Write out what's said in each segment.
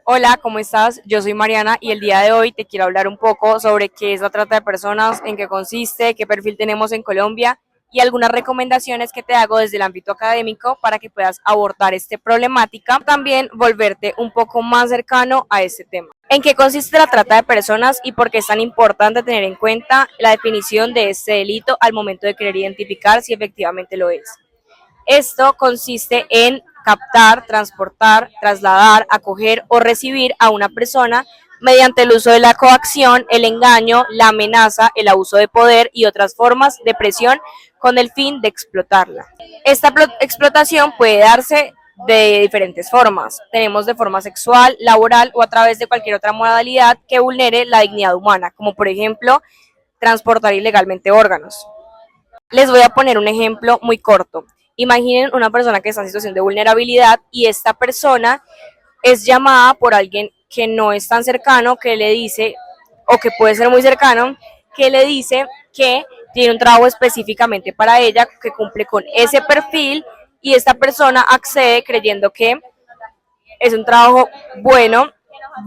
Hola, ¿cómo estás? Yo soy Mariana y el día de hoy te quiero hablar un poco sobre qué es la trata de personas, en qué consiste, qué perfil tenemos en Colombia y algunas recomendaciones que te hago desde el ámbito académico para que puedas abordar esta problemática, también volverte un poco más cercano a este tema. ¿En qué consiste la trata de personas y por qué es tan importante tener en cuenta la definición de este delito al momento de querer identificar si efectivamente lo es? Esto consiste en captar, transportar, trasladar, acoger o recibir a una persona mediante el uso de la coacción, el engaño, la amenaza, el abuso de poder y otras formas de presión con el fin de explotarla. Esta explotación puede darse de diferentes formas. Tenemos de forma sexual, laboral o a través de cualquier otra modalidad que vulnere la dignidad humana, como por ejemplo transportar ilegalmente órganos. Les voy a poner un ejemplo muy corto. Imaginen una persona que está en situación de vulnerabilidad y esta persona es llamada por alguien que no es tan cercano, que le dice, o que puede ser muy cercano, que le dice que tiene un trabajo específicamente para ella, que cumple con ese perfil y esta persona accede creyendo que es un trabajo bueno,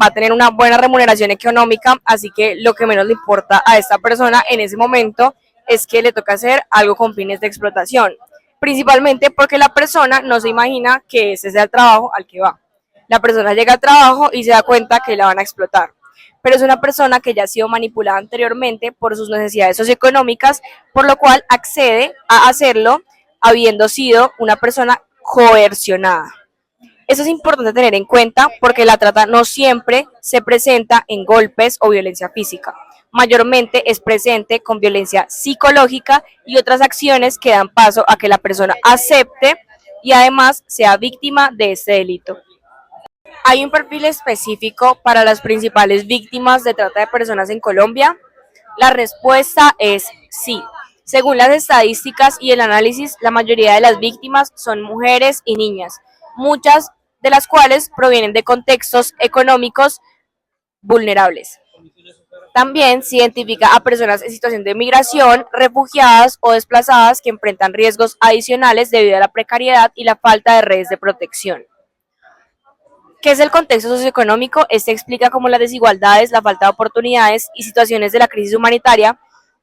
va a tener una buena remuneración económica, así que lo que menos le importa a esta persona en ese momento es que le toca hacer algo con fines de explotación, principalmente porque la persona no se imagina que ese sea el trabajo al que va. La persona llega al trabajo y se da cuenta que la van a explotar, pero es una persona que ya ha sido manipulada anteriormente por sus necesidades socioeconómicas, por lo cual accede a hacerlo habiendo sido una persona coercionada. Eso es importante tener en cuenta porque la trata no siempre se presenta en golpes o violencia física. Mayormente es presente con violencia psicológica y otras acciones que dan paso a que la persona acepte y además sea víctima de este delito. ¿Hay un perfil específico para las principales víctimas de trata de personas en Colombia? La respuesta es sí. Según las estadísticas y el análisis, la mayoría de las víctimas son mujeres y niñas, muchas de las cuales provienen de contextos económicos vulnerables. También se identifica a personas en situación de migración, refugiadas o desplazadas que enfrentan riesgos adicionales debido a la precariedad y la falta de redes de protección. ¿Qué es el contexto socioeconómico? Este explica cómo las desigualdades, la falta de oportunidades y situaciones de la crisis humanitaria,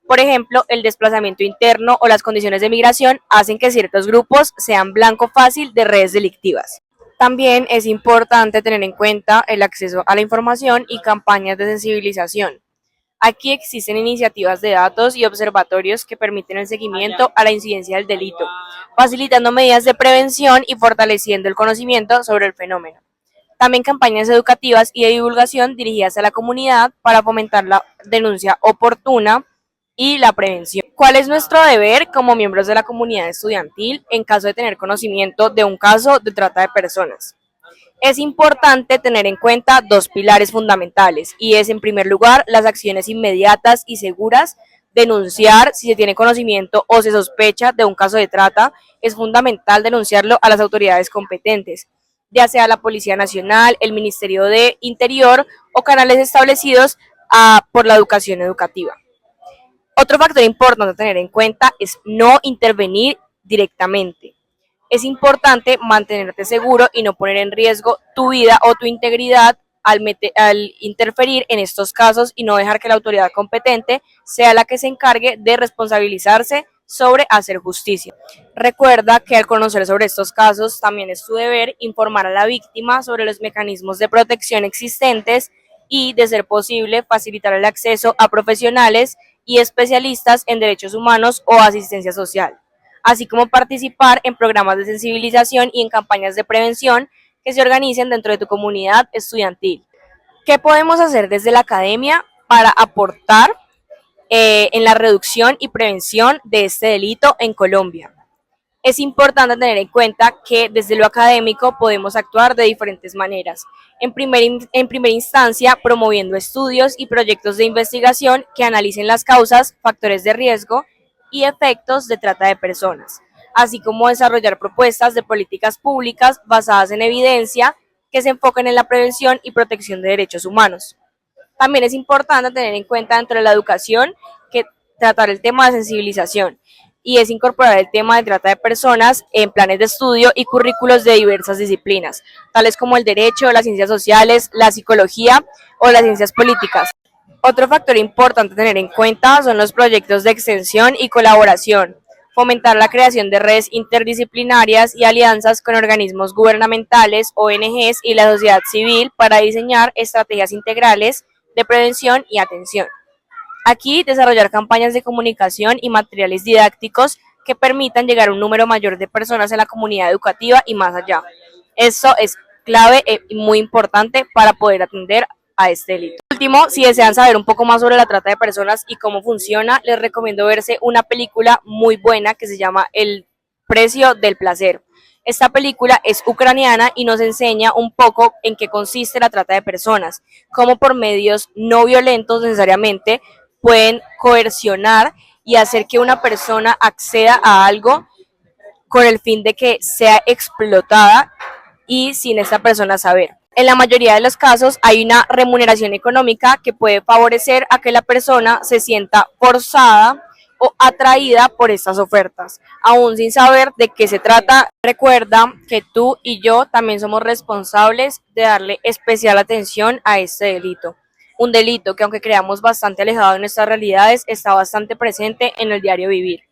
por ejemplo, el desplazamiento interno o las condiciones de migración, hacen que ciertos grupos sean blanco fácil de redes delictivas. También es importante tener en cuenta el acceso a la información y campañas de sensibilización. Aquí existen iniciativas de datos y observatorios que permiten el seguimiento a la incidencia del delito, facilitando medidas de prevención y fortaleciendo el conocimiento sobre el fenómeno. También campañas educativas y de divulgación dirigidas a la comunidad para fomentar la denuncia oportuna y la prevención. ¿Cuál es nuestro deber como miembros de la comunidad estudiantil en caso de tener conocimiento de un caso de trata de personas? Es importante tener en cuenta dos pilares fundamentales y es, en primer lugar, las acciones inmediatas y seguras, denunciar si se tiene conocimiento o se sospecha de un caso de trata. Es fundamental denunciarlo a las autoridades competentes, ya sea la Policía Nacional, el Ministerio de Interior o canales establecidos por la educación educativa. Otro factor importante a tener en cuenta es no intervenir directamente. Es importante mantenerte seguro y no poner en riesgo tu vida o tu integridad al interferir en estos casos y no dejar que la autoridad competente sea la que se encargue de responsabilizarse sobre hacer justicia. Recuerda que al conocer sobre estos casos también es tu deber informar a la víctima sobre los mecanismos de protección existentes y, de ser posible, facilitar el acceso a profesionales y especialistas en derechos humanos o asistencia social, así como participar en programas de sensibilización y en campañas de prevención que se organicen dentro de tu comunidad estudiantil. ¿Qué podemos hacer desde la academia para aportar en la reducción y prevención de este delito en Colombia? Es importante tener en cuenta que desde lo académico podemos actuar de diferentes maneras. En primera instancia, promoviendo estudios y proyectos de investigación que analicen las causas, factores de riesgo y efectos de trata de personas, así como desarrollar propuestas de políticas públicas basadas en evidencia que se enfoquen en la prevención y protección de derechos humanos. También es importante tener en cuenta dentro de la educación que tratar el tema de sensibilización. y es incorporar el tema de trata de personas en planes de estudio y currículos de diversas disciplinas, tales como el derecho, las ciencias sociales, la psicología o las ciencias políticas. Otro factor importante a tener en cuenta son los proyectos de extensión y colaboración, fomentar la creación de redes interdisciplinarias y alianzas con organismos gubernamentales, ONGs y la sociedad civil para diseñar estrategias integrales de prevención y atención. Aquí, desarrollar campañas de comunicación y materiales didácticos que permitan llegar a un número mayor de personas en la comunidad educativa y más allá. Eso es clave y muy importante para poder atender a este delito. Por último, si desean saber un poco más sobre la trata de personas y cómo funciona, les recomiendo verse una película muy buena que se llama El precio del placer. Esta película es ucraniana y nos enseña un poco en qué consiste la trata de personas, cómo por medios no violentos necesariamente pueden coercionar y hacer que una persona acceda a algo con el fin de que sea explotada y sin esta persona saber. En la mayoría de los casos hay una remuneración económica que puede favorecer a que la persona se sienta forzada o atraída por estas ofertas, aún sin saber de qué se trata. Recuerda que tú y yo también somos responsables de darle especial atención a este delito. Un delito que, aunque creamos bastante alejado de nuestras realidades, está bastante presente en el diario vivir.